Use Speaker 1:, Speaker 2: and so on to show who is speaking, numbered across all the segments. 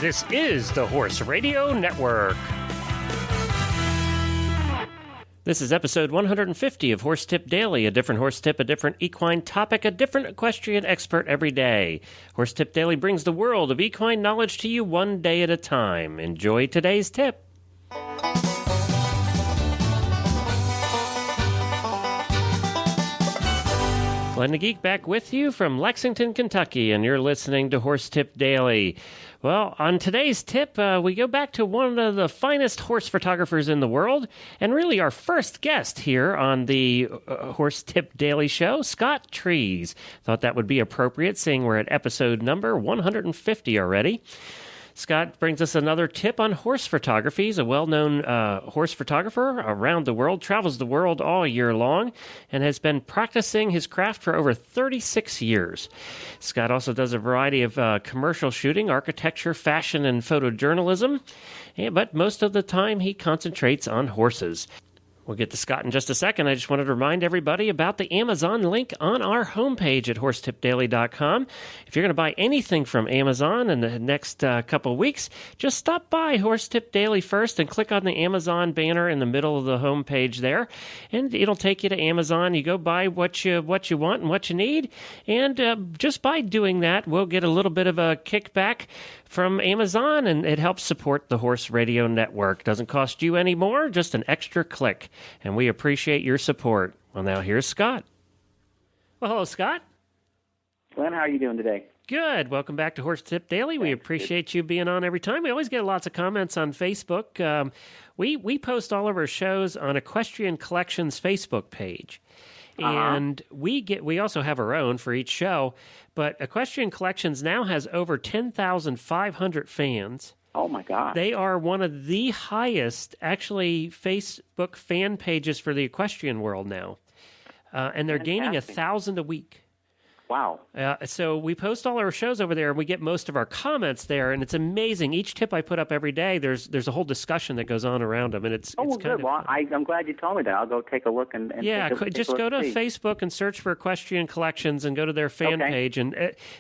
Speaker 1: This is the Horse Radio Network. This is episode 150 of Horse Tip Daily, a different horse tip, a different equine topic, a different equestrian expert every day. Horse Tip Daily brings the world of equine knowledge to you one day at a time. Enjoy today's tip. Glenn the Geek back with you from Lexington, Kentucky, and you're listening to Horse Tip Daily. Well, on today's tip, we go back to one of the finest horse photographers in the world, and really our first guest here on the Horse Tip Daily show, Scott Trees. Thought that would be appropriate, seeing we're at episode number 150 already. Scott brings us another tip on horse photography. He's a well-known horse photographer around the world, travels the world all year long, and has been practicing his craft for over 36 years. Scott also does a variety of commercial shooting, architecture, fashion, and photojournalism, but most of the time he concentrates on horses. We'll get to Scott in just a second. I just wanted to remind everybody about the Amazon link on our homepage at horsetipdaily.com. If you're going to buy anything from Amazon in the next couple of weeks, just stop by Horse Tip Daily first and click on the Amazon banner in the middle of the homepage there, and it'll take you to Amazon. You go buy what you want and what you need, and just by doing that, we'll get a little bit of a kickback from Amazon, and it helps support the Horse Radio Network. Doesn't cost you any more, just an extra click, and we appreciate your support. Well, now here's Scott. Well, hello, Scott.
Speaker 2: Glenn, how are you doing today?
Speaker 1: Good. Welcome back to Horse Tip Daily. We appreciate you being on every time. We always get lots of comments on Facebook. We post all of our shows on Equestrian Collections Facebook page. And we also have our own for each show, but Equestrian Collections now has over 10,500 fans.
Speaker 2: Oh, my God.
Speaker 1: They are one of the highest, actually, Facebook fan pages for the equestrian world now. And they're gaining 1,000 a week.
Speaker 2: Wow.
Speaker 1: So we post all our shows over there, and we get most of our comments there, and it's amazing. Each tip I put up every day, there's a whole discussion that goes on around them, and it's
Speaker 2: good. Well, I'm glad you told me that. I'll go take a look and
Speaker 1: just go to Facebook and search for Equestrian Collections and go to their fan page, and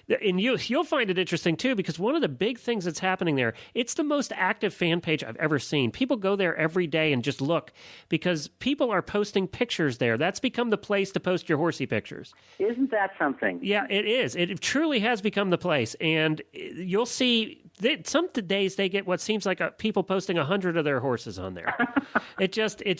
Speaker 1: you'll find it interesting too, because one of the big things that's happening there, it's the most active fan page I've ever seen. People go there every day and just look, because people are posting pictures there. That's become the place to post your horsey pictures.
Speaker 2: Isn't that something?
Speaker 1: Yeah, it is. It truly has become the place, and you'll see some days they get what seems like people posting 100 of their horses on there. It's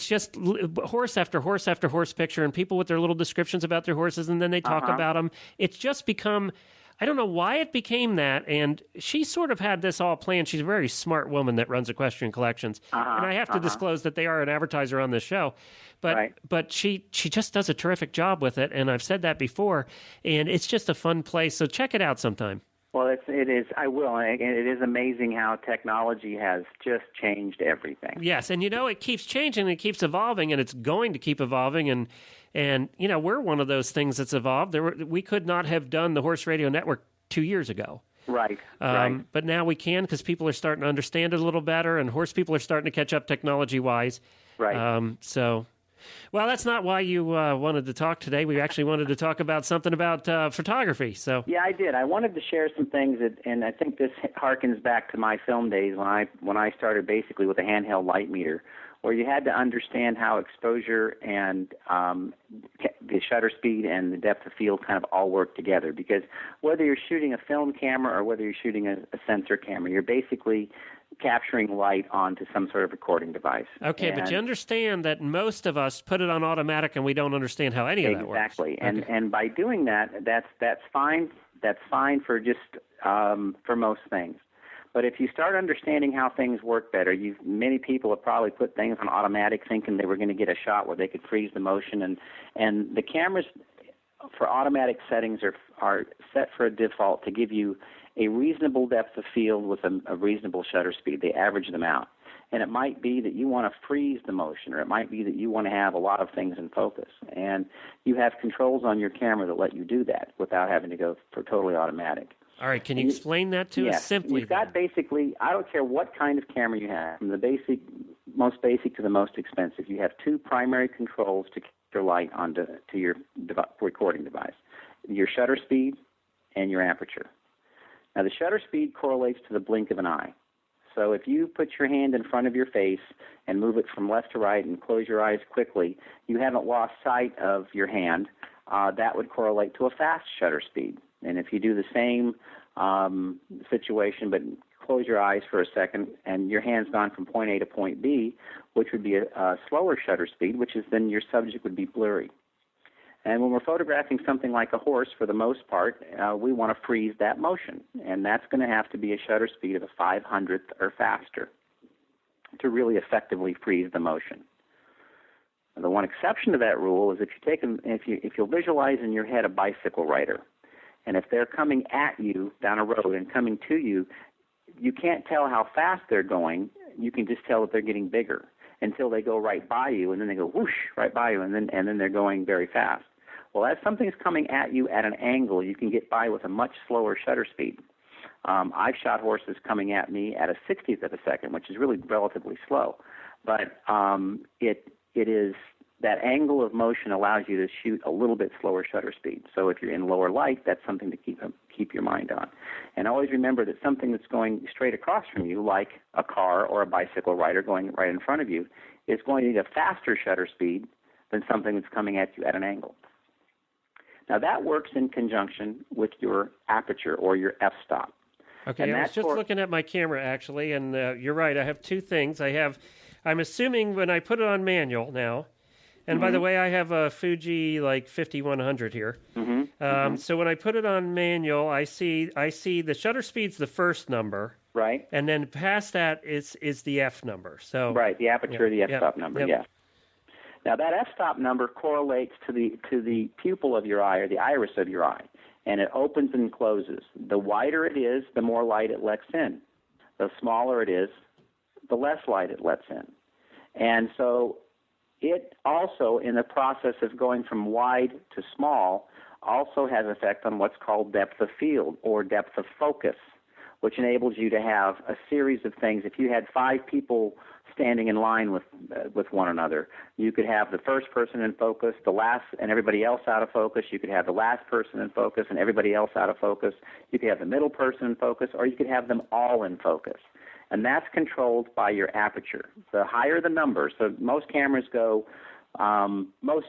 Speaker 1: just horse after horse after horse picture, and people with their little descriptions about their horses, and then they talk about them. It's just become. I don't know why it became that, and she sort of had this all planned. She's a very smart woman that runs Equestrian Collections, and I have to disclose that they are an advertiser on this show. But she just does a terrific job with it, and I've said that before, and it's just a fun place. So check it out sometime.
Speaker 2: Well, it is. I will. And it is amazing how technology has just changed everything.
Speaker 1: Yes, and it keeps changing, it keeps evolving, and it's going to keep evolving, and we're one of those things that's evolved. We could not have done the Horse Radio Network 2 years ago.
Speaker 2: Right.
Speaker 1: But now we can, because people are starting to understand it a little better, and horse people are starting to catch up technology-wise.
Speaker 2: Right.
Speaker 1: Well, that's not why you wanted to talk today. We actually wanted to talk about something about photography. So
Speaker 2: yeah, I did. I wanted to share some things, and I think this harkens back to my film days when I started basically with a handheld light meter, where you had to understand how exposure and the shutter speed and the depth of field kind of all work together. Because whether you're shooting a film camera or whether you're shooting a sensor camera, you're basically capturing light onto some sort of recording device.
Speaker 1: Okay, but you understand that most of us put it on automatic and we don't understand how any of that works.
Speaker 2: Exactly, and by doing that, that's fine. That's fine for just for most things. But if you start understanding how things work better, many people have probably put things on automatic thinking they were going to get a shot where they could freeze the motion, and the cameras for automatic settings are set for a default to give you a reasonable depth of field with a reasonable shutter speed. They average them out. And it might be that you want to freeze the motion, or it might be that you want to have a lot of things in focus. And you have controls on your camera that let you do that without having to go for totally automatic.
Speaker 1: All right, can you explain that to us simply?
Speaker 2: You've got basically, I don't care what kind of camera you have, from the most basic to the most expensive. You have two primary controls to capture light onto your recording device: your shutter speed and your aperture. Now, the shutter speed correlates to the blink of an eye. So if you put your hand in front of your face and move it from left to right and close your eyes quickly, you haven't lost sight of your hand. That would correlate to a fast shutter speed. And if you do the same situation but close your eyes for a second and your hand's gone from point A to point B, which would be a slower shutter speed, which is then your subject would be blurry. And when we're photographing something like a horse, for the most part, we want to freeze that motion. And that's going to have to be a shutter speed of a 500th or faster to really effectively freeze the motion. And the one exception to that rule is if you'll visualize in your head a bicycle rider, and if they're coming at you down a road and coming to you, you can't tell how fast they're going. You can just tell that they're getting bigger until they go right by you, and then they go whoosh right by you, and then they're going very fast. Well, as something's coming at you at an angle, you can get by with a much slower shutter speed. I've shot horses coming at me at a 60th of a second, which is really relatively slow. But it is that angle of motion allows you to shoot a little bit slower shutter speed. So if you're in lower light, that's something to keep your mind on. And always remember that something that's going straight across from you, like a car or a bicycle rider going right in front of you, is going to need a faster shutter speed than something that's coming at you at an angle. Now, that works in conjunction with your aperture or your f-stop.
Speaker 1: Okay, I was just looking at my camera, actually, and you're right. I have two things. I'm assuming when I put it on manual now, and by the way, I have a Fuji 5100 here. So when I put it on manual, I see the shutter speed's the first number.
Speaker 2: Right.
Speaker 1: And then past that is the f number. So
Speaker 2: right, the aperture, the f-stop number, yes. Now, that f-stop number correlates to the pupil of your eye or the iris of your eye, and it opens and closes. The wider it is, the more light it lets in. The smaller it is, the less light it lets in. And so it also, in the process of going from wide to small, also has effect on what's called depth of field or depth of focus, which enables you to have a series of things. If you had 5 people standing in line with one another, you could have the first person in focus, the last, and everybody else out of focus. You could have the last person in focus and everybody else out of focus. You could have the middle person in focus, or you could have them all in focus. And that's controlled by your aperture. The higher the number, so most cameras go, most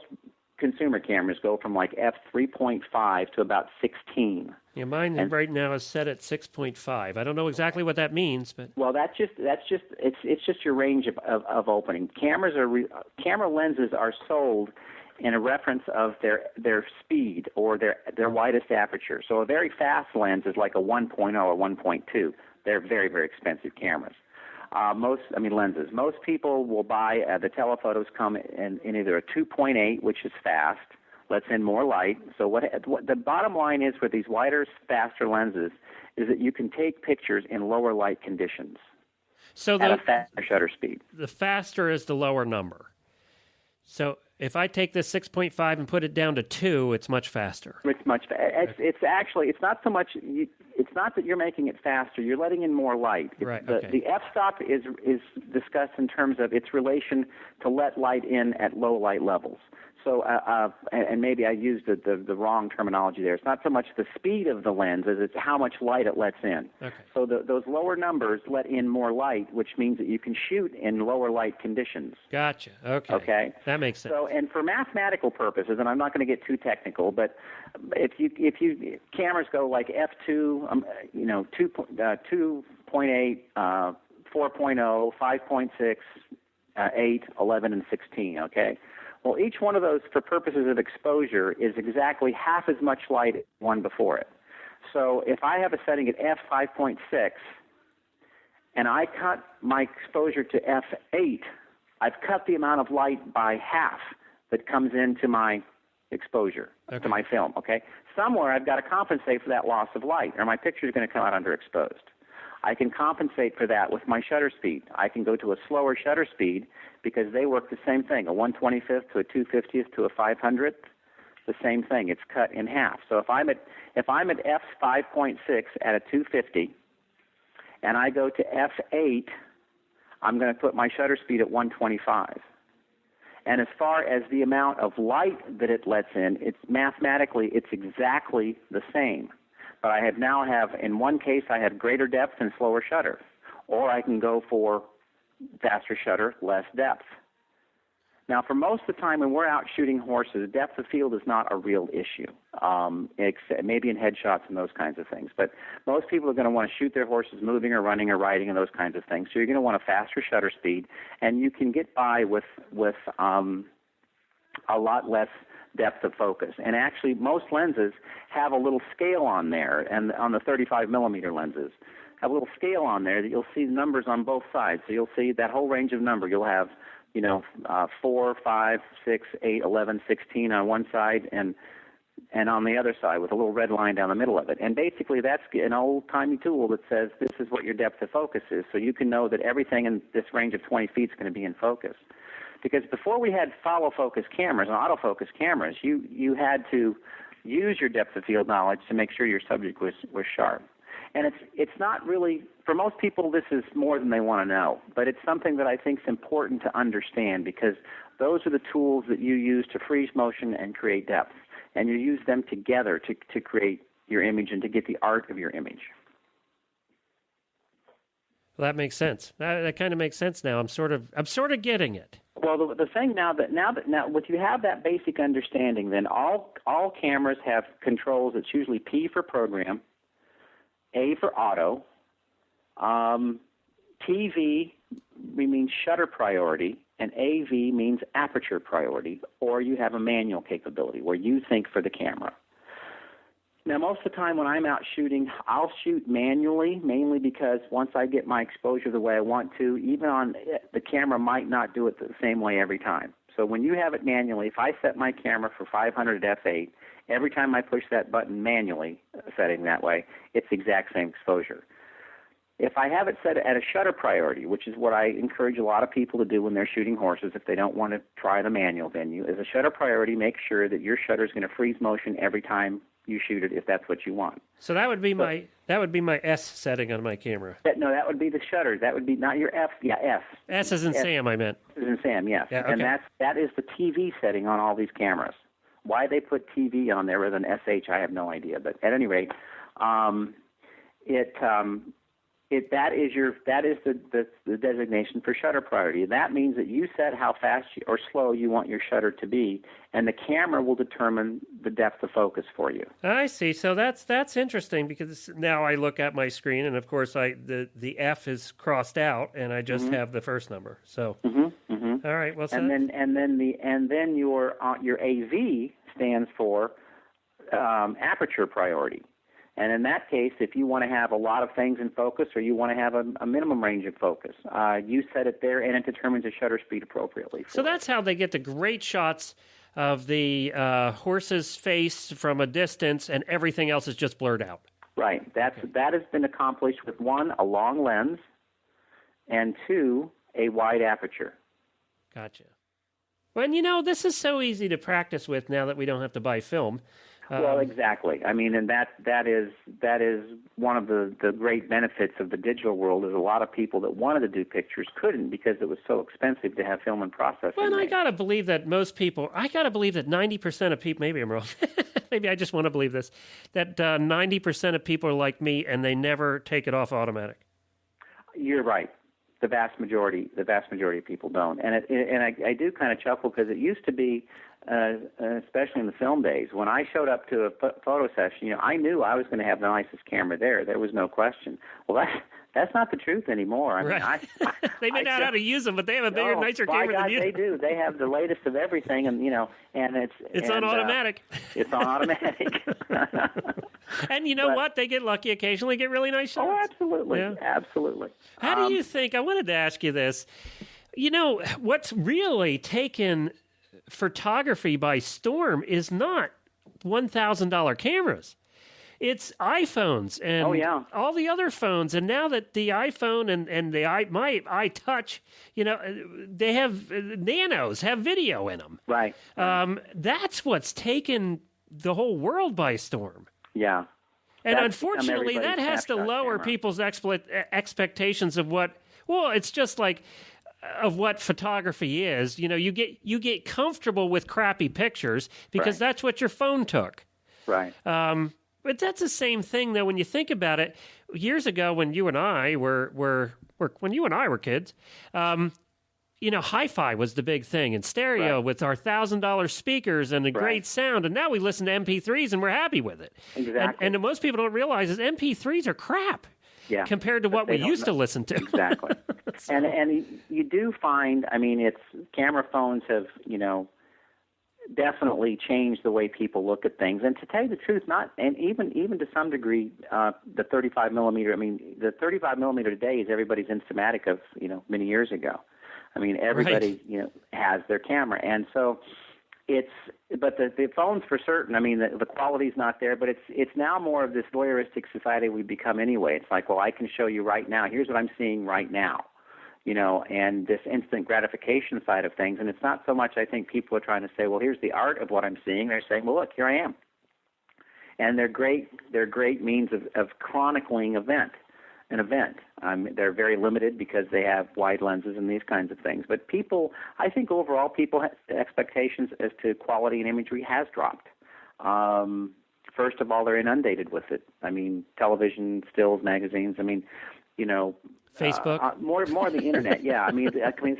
Speaker 2: consumer cameras go from like f3.5 to about 16.
Speaker 1: Yeah, mine right now is set at 6.5. I don't know exactly what that means, but
Speaker 2: well, that's just it's just your range of opening. Camera lenses are sold in a reference of their speed or their widest aperture. So a very fast lens is like a 1.0 or 1.2. They're very, very expensive cameras. Lenses. Most people will buy the telephotos come in either a 2.8, which is fast, lets in more light. So what the bottom line is for these wider, faster lenses is that you can take pictures in lower light conditions at a faster shutter speed. The
Speaker 1: faster is the lower number. So if I take this 6.5 and put it down to 2, it's much faster.
Speaker 2: It's much. It's actually. It's not so much. It's not that you're making it faster. You're letting in more light.
Speaker 1: Right.
Speaker 2: The f-stop is discussed in terms of its relation to let light in at low light levels. So, and maybe I used the wrong terminology there. It's not so much the speed of the lens as it's how much light it lets in.
Speaker 1: Okay.
Speaker 2: So those lower numbers let in more light, which means that you can shoot in lower light conditions.
Speaker 1: Gotcha. Okay.
Speaker 2: Okay.
Speaker 1: That makes sense.
Speaker 2: So, and for mathematical purposes, and I'm not going to get too technical, but if you cameras go like f2, 2.8, 4.0, 5.6, 8, 11, and 16. Okay. Well, each one of those, for purposes of exposure, is exactly half as much light as one before it. So if I have a setting at f5.6 and I cut my exposure to f8, I've cut the amount of light by half that comes into my exposure, to my film, okay? Somewhere I've got to compensate for that loss of light, or my picture is going to come out underexposed. I can compensate for that with my shutter speed. I can go to a slower shutter speed because they work the same thing, a 1/25th to a 2/50th to a 500th, the same thing. It's cut in half. So if I'm at f5.6 at a 250 and I go to f8, I'm going to put my shutter speed at 125. And as far as the amount of light that it lets in, it's mathematically it's exactly the same. But I in one case, I have greater depth and slower shutter. Or I can go for faster shutter, less depth. Now, for most of the time when we're out shooting horses, depth of field is not a real issue, except maybe in headshots and those kinds of things. But most people are going to want to shoot their horses moving or running or riding and those kinds of things. So you're going to want a faster shutter speed, and you can get by with a lot less depth of focus. And actually, most lenses have a little scale on there, and on the 35 millimeter lenses, have a little scale on there that you'll see numbers on both sides. So you'll see that whole range of number. You'll have 4, 5, 6, 8, 11, 16 on one side and on the other side with a little red line down the middle of it. And basically that's an old-timey tool that says this is what your depth of focus is, so you can know that everything in this range of 20 feet is going to be in focus. Because before we had follow-focus cameras and autofocus cameras, you had to use your depth of field knowledge to make sure your subject was sharp. And it's not really, for most people, this is more than they want to know. But it's something that I think is important to understand because those are the tools that you use to freeze motion and create depth. And you use them together to create your image and to get the art of your image.
Speaker 1: Well, that makes sense. That kind of makes sense now. I'm sort of getting it.
Speaker 2: Well, the thing now if you have that basic understanding, then all cameras have controls. It's usually P for program, A for auto, TV means shutter priority, and AV means aperture priority, or you have a manual capability where you think for the camera. Now, most of the time when I'm out shooting, I'll shoot manually, mainly because once I get my exposure the way I want to, even on the camera might not do it the same way every time. So when you have it manually, if I set my camera for 500 at f8, every time I push that button manually, setting that way, it's the exact same exposure. If I have it set at a shutter priority, which is what I encourage a lot of people to do when they're shooting horses if they don't want to try the manual venue, is a shutter priority, make sure that your shutter is going to freeze motion every time you shoot it if that's what you want.
Speaker 1: So that would be my S setting on my camera.
Speaker 2: No, that would be the shutter. That would be not your F. Yeah, F.
Speaker 1: S as in S. Sam, I meant.
Speaker 2: S as in Sam, yes.
Speaker 1: Yeah, okay.
Speaker 2: And that is the TV setting on all these cameras. Why they put TV on there rather than SH, I have no idea. But at any rate, that is the designation for shutter priority. That means that you set how fast or slow you want your shutter to be, and the camera will determine the depth of focus for you.
Speaker 1: I see. So that's interesting because now I look at my screen, and of course the F is crossed out, and I just have the first number. So all right. Well, so
Speaker 2: and then your AV stands for aperture priority. And in that case, if you want to have a lot of things in focus or you want to have a minimum range of focus, you set it there and it determines the shutter speed appropriately.
Speaker 1: So that's how they get the great shots of the horse's face from a distance and everything else is just blurred out.
Speaker 2: Right. That has been accomplished with 1, a long lens, and 2, a wide aperture.
Speaker 1: Gotcha. Well, and this is so easy to practice with now that we don't have to buy film.
Speaker 2: Well, exactly. I mean, and that is one of the great benefits of the digital world is a lot of people that wanted to do pictures couldn't because it was so expensive to have film and processing.
Speaker 1: Well, and I got to believe that 90% of people, maybe I'm wrong, maybe I just want to believe this, that 90% of people are like me and they never take it off automatic.
Speaker 2: You're right. The vast majority of people don't. And I do kind of chuckle because it used to be, especially in the film days, when I showed up to a photo session, I knew I was going to have the nicest camera there. There was no question. Well, that's not the truth anymore. I mean,
Speaker 1: right. They may not know how to use them, but they have a bigger, nicer camera than you.
Speaker 2: They do. They have the latest of everything, and it's
Speaker 1: on automatic.
Speaker 2: It's on automatic.
Speaker 1: And you know what? They get lucky occasionally, get really nice shots.
Speaker 2: Oh, absolutely,
Speaker 1: yeah.
Speaker 2: Absolutely.
Speaker 1: How do you think? I wanted to ask you this. What's really taken photography by storm is not $1,000 cameras. It's iPhones and all the other phones. And now that the iPhone and my iTouch, they have nanos, have video in them.
Speaker 2: Right.
Speaker 1: That's what's taken the whole world by storm.
Speaker 2: Yeah.
Speaker 1: And unfortunately, that has to lower people's expectations of it's just like of what photography is. You get comfortable with crappy pictures because that's what your phone took.
Speaker 2: Right.
Speaker 1: But that's the same thing, though, when you think about it. Years ago, when you and I were kids, hi-fi was the big thing, and stereo with our $1,000 speakers and a great sound. And now we listen to MP3s and we're happy with it.
Speaker 2: Exactly.
Speaker 1: And most people don't realize is MP3s are crap.
Speaker 2: Yeah.
Speaker 1: Compared to what we used to listen to.
Speaker 2: Exactly. So. And you do find, camera phones have, definitely changed the way people look at things. And to tell you the truth, even to some degree, the 35 millimeter. The 35 millimeter today is everybody's Instamatic of many years ago. Everybody has their camera, and so but the phones for certain. The quality's not there, but it's now more of this voyeuristic society we've become anyway. It's like, well, I can show you right now. Here's what I'm seeing right now. And this instant gratification side of things. And it's not so much, I think, people are trying to say, well, here's the art of what I'm seeing. They're saying, well, look, here I am. And they're great means of chronicling an event. They're very limited because they have wide lenses and these kinds of things. But I think overall, expectations as to quality and imagery has dropped. First of all, they're inundated with it. Television, stills, magazines.
Speaker 1: Facebook?
Speaker 2: More the internet, yeah.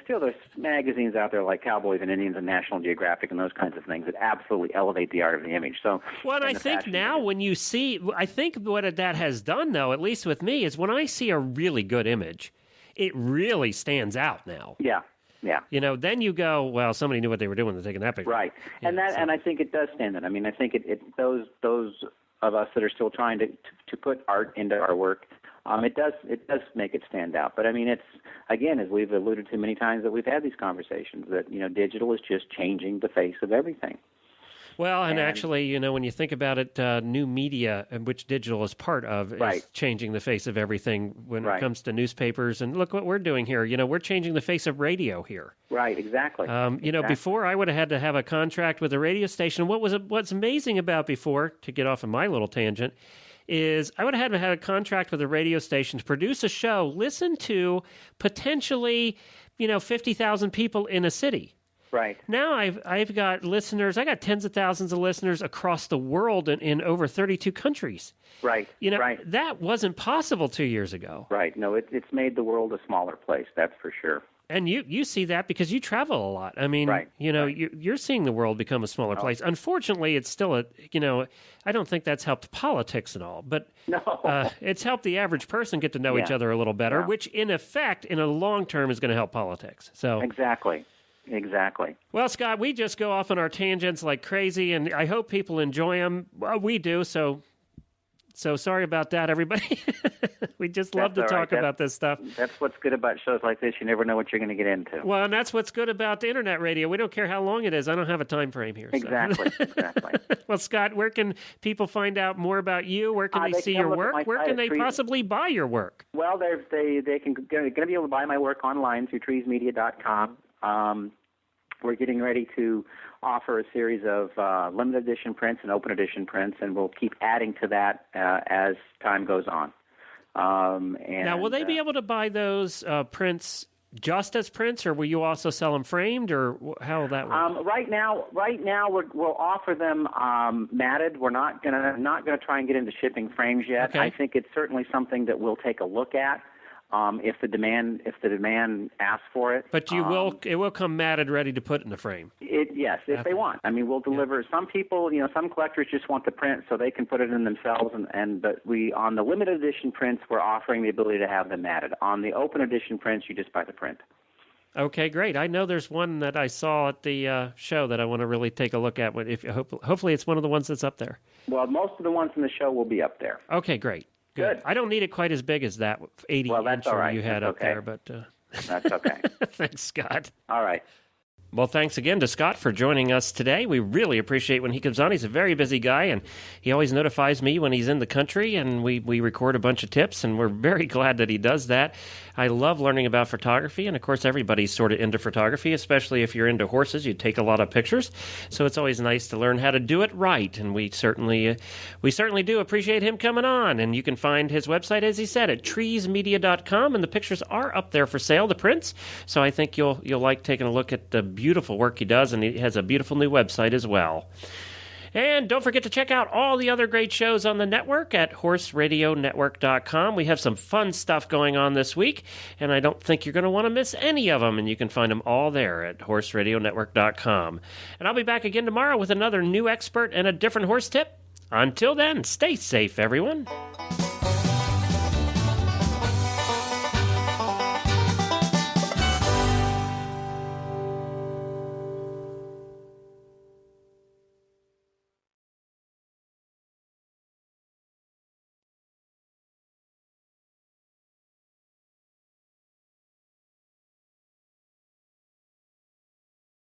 Speaker 2: Still there's magazines out there like Cowboys and Indians and National Geographic and those kinds of things that absolutely elevate the art of the image. So,
Speaker 1: well, and I think now when you see, I think what that has done, though, at least with me, is when I see a really good image, it really stands out now.
Speaker 2: Yeah. Yeah.
Speaker 1: Then you go, well, somebody knew what they were doing when they're taking that picture.
Speaker 2: Right. And I think it does stand out. I think those of us that are still trying to put art into our work, it does make it stand out. But it's, again, as we've alluded to many times that we've had these conversations, that digital is just changing the face of everything.
Speaker 1: Well, and actually, when you think about it, new media, which digital is part of, is changing the face of everything when it comes to newspapers. And look what we're doing here. We're changing the face of radio here.
Speaker 2: Right, exactly.
Speaker 1: Before I would have had to have a contract with a radio station. What's amazing about before, to get off of my little tangent, is I would have had to have a contract with a radio station to produce a show, listen to potentially, 50,000 people in a city.
Speaker 2: Right.
Speaker 1: Now I've got listeners. I got tens of thousands of listeners across the world in over 32 countries.
Speaker 2: Right.
Speaker 1: That wasn't possible 2 years ago.
Speaker 2: Right. No, it's made the world a smaller place. That's for sure.
Speaker 1: And you see that because you travel a lot. You're seeing the world become a smaller place. Unfortunately, it's still I don't think that's helped politics at all. But
Speaker 2: no.
Speaker 1: It's helped the average person get to know each other a little better, which in effect, in a long term, is going to help politics. So
Speaker 2: Exactly.
Speaker 1: Well, Scott, we just go off on our tangents like crazy, and I hope people enjoy them. Well, we do, so sorry about that, everybody. We just love to talk about this stuff.
Speaker 2: That's what's good about shows like this. You never know what you're going to get into.
Speaker 1: Well, and that's what's good about the internet radio. We don't care how long it is. I don't have a time frame here.
Speaker 2: Exactly.
Speaker 1: Well, Scott, where can people find out more about you? Where can they see your work? Where can they possibly buy your work?
Speaker 2: Well, they can going to be able to buy my work online through treesmedia.com. We're getting ready to offer a series of limited edition prints and open edition prints, and we'll keep adding to that as time goes on.
Speaker 1: Now, will they be able to buy those prints just as prints, or will you also sell them framed, or how will that work?
Speaker 2: Right now, we'll offer them matted. We're not gonna try and get into shipping frames yet.
Speaker 1: Okay.
Speaker 2: I think it's certainly something that we'll take a look at. If the demand asks for it.
Speaker 1: But it will come matted, ready to put in the frame.
Speaker 2: Yes, if they want. We'll deliver. Yeah. Some people, some collectors just want the print so they can put it in themselves. But on the limited edition prints, we're offering the ability to have them matted. On the open edition prints, you just buy the print.
Speaker 1: Okay, great. I know there's one that I saw at the show that I want to really take a look at. Hopefully, it's one of the ones that's up there.
Speaker 2: Well, most of the ones in the show will be up there.
Speaker 1: Okay, great. Good. I don't need it quite as big as that 80-incher you had up there, but
Speaker 2: that's okay.
Speaker 1: Thanks, Scott.
Speaker 2: All right.
Speaker 1: Well, thanks again to Scott for joining us today. We really appreciate when he comes on. He's a very busy guy, and he always notifies me when he's in the country, and we record a bunch of tips, and we're very glad that he does that. I love learning about photography, and of course, everybody's sort of into photography, especially if you're into horses. You take a lot of pictures, so it's always nice to learn how to do it right, and we certainly do appreciate him coming on. And you can find his website, as he said, at treesmedia.com, and the pictures are up there for sale, the prints. So I think you'll like taking a look at the beautiful work he does, and he has a beautiful new website as well. And don't forget to check out all the other great shows on the network at horseradionetwork.com. We have some fun stuff going on this week, and I don't think you're going to want to miss any of them, and you can find them all there at horseradionetwork.com. And I'll be back again tomorrow with another new expert and a different horse tip. Until then, stay safe, everyone.